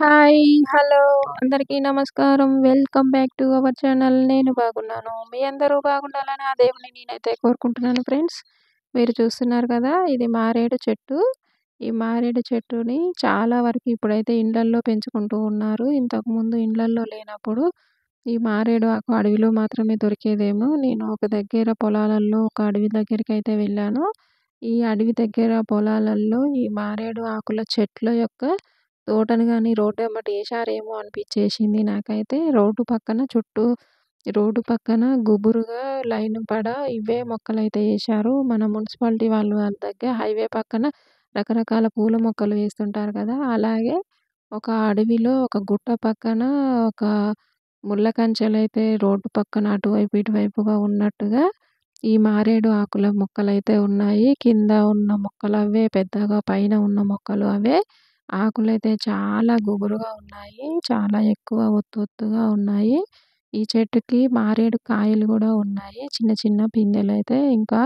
Hi. Hello. అందరికీ నమస్కారం. Welcome back to our channel. నేను బాగున్నాను. మీ అందరూ బాగుండాలని ఆ దేవుడిని నేనైతే కోరుకుంటున్నాను ఫ్రెండ్స్. మీరు చూస్తున్నారు కదా! ఇది మారేడు చెట్టు. ఈ మారేడు చెట్టుని చాలా వరకు ఇప్పుడైతే ఇండ్లల్లో పెంచుకుంటూ ఉన్నారు. ఇంతకుముందు ఇండ్లల్లో లేనప్పుడు ఈ మారేడు ఆకు అడవిలో మాత్రమే దొరికేదేమో. నేను ఒక దగ్గర పొలాలల్లో ఒక అడవి దగ్గరికైతే వెళ్ళాను. ఈ అడవి దగ్గర పొలాలల్లో ఈ మారేడు ఆకుల చెట్ల యొక్క తోటను గాని రోడ్డు ఎమ్మట ఏశారేమో అనిపిచ్చేసింది నాకైతే. రోడ్డు పక్కన గుబురుగా లైన్ పడ ఇవే మొక్కలైతే ఏశారు. మన మున్సిపాలిటీ వాళ్ళ దగ్గర హైవే పక్కన రకరకాల పూల మొక్కలు వేస్తుంటారు కదా! అలాగే ఒక అడవిలో ఒక గుట్ట పక్కన ఒక ముళ్ళ కంచెలైతే రోడ్డు పక్కన అటువైపు, ఇటువైపుగా ఉన్నట్టుగా ఈ మారేడు ఆకుల మొక్కలైతే ఉన్నాయి. కింద ఉన్న మొక్కలవే, పెద్దగా పైన ఉన్న మొక్కలు అవే. ఆకులైతే చాలా గుబురుగా ఉన్నాయి. చాలా ఎక్కువ ఒత్తొత్తుగా ఉన్నాయి. ఈ చెట్టుకి మారేడు కాయలు గూడా ఉన్నాయి. చిన్న చిన్న పిందెలైతే ఇంకా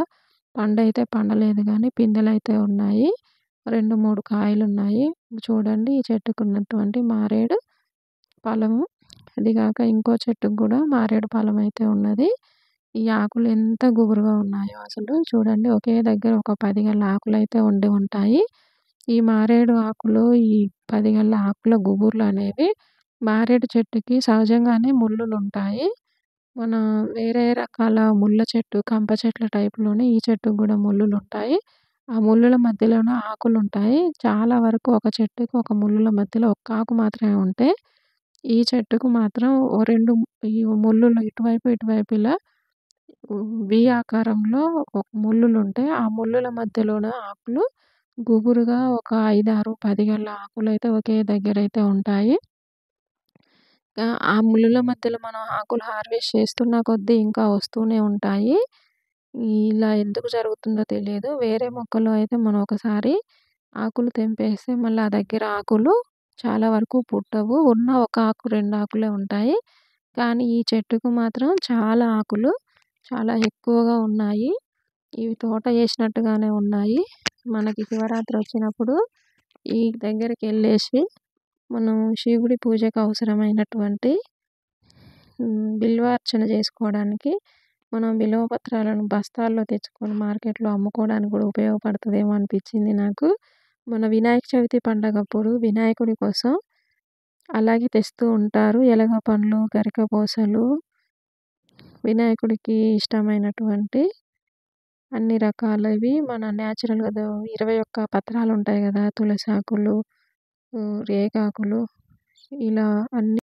పండైతే పండలేదు గానీ పిందెలైతే ఉన్నాయి. 2, 3 కాయలున్నాయి. చూడండి ఈ చెట్టుకున్నటువంటి మారేడు ఫలము. అది గాక ఇంకో చెట్టుకి గూడా మారేడు ఫలమైతే ఉన్నది. ఈ ఆకులు ఎంత గుబురుగా ఉన్నాయో అసలు చూడండి. ఒకే దగ్గర ఒక 10 గల ఆకులైతే ఉండి ఉంటాయి. ఈ మారేడు ఆకులు, ఈ 10 గల ఆకుల గుబుర్లనేవి మారేడు చెట్టుకి సహజంగానే ముల్లులుంటాయి. మన వేరే రకాల ముళ్ళ చెట్టు, కంప చెట్ల టైప్‌లోనే ఈ చెట్టుకి గూడా ముల్లులుంటాయి. ఆ ముల్లుల మధ్యలోన ఆకులుంటాయి. చాలా వరకు ఒక చెట్టుకి ఒక ముల్లుల మధ్యలో ఒక్క ఆకు మాత్రమే ఉంటే, ఈ చెట్టుకు మాత్రం ఓ 2 ఈ ముల్లులు ఇటువైపు, ఇటువైపు ఇలా వి ఆకారంలో ఒక ముల్లులుంటాయి. ఆ ముల్లుల మధ్యలోన ఆకులు గుబురుగా ఒక 5, 6, 10 గల ఆకులైతే ఒకే దగ్గరైతే ఉంటాయి. ఆ ముల్లుల మధ్యలో మనం ఆకులు హార్వెస్ట్ చేస్తున్న కొద్దీ ఇంకా వస్తూనే ఉంటాయి. ఇలా ఎందుకు జరుగుతుందో తెలియదు. వేరే మొక్కలో అయితే మనం ఒకసారి ఆకులు తెంపేస్తే మళ్ళీ ఆ దగ్గర ఆకులు చాలా వరకు పుట్టవు. ఉన్న ఒక ఆకు, 2 ఆకులే ఉంటాయి. కానీ ఈ చెట్టుకు మాత్రం చాలా ఆకులు చాలా ఎక్కువగా ఉన్నాయి. ఇవి తోట ఏసినట్టుగానే ఉన్నాయి. మనకి శివరాత్రి వచ్చినప్పుడు ఈ దగ్గరికెళ్ళేసి మనం శివుడి పూజకు అవసరమైనటువంటి బిల్వార్చన చేసుకోవడానికి మనం బిల్వ పత్రాలను బస్తాల్లో తెచ్చుకొని మార్కెట్‌లో అమ్ముకోవడానికి కూడా ఉపయోగపడుతదేమో అనిపించింది నాకు. మన వినాయక చవితి పండగప్పుడు వినాయకుడి కోసం అలాగే తెస్తూ ఉంటారు. ఎలగ పండ్లు, గరికపూసలు, వినాయకుడికి ఇష్టమైనటువంటి అన్ని రకాలవి మన నేచురల్‌గా 21 పత్రాలుంటాయి గదా! తులసాకులు, రేగాకులు ఇలా అన్నీ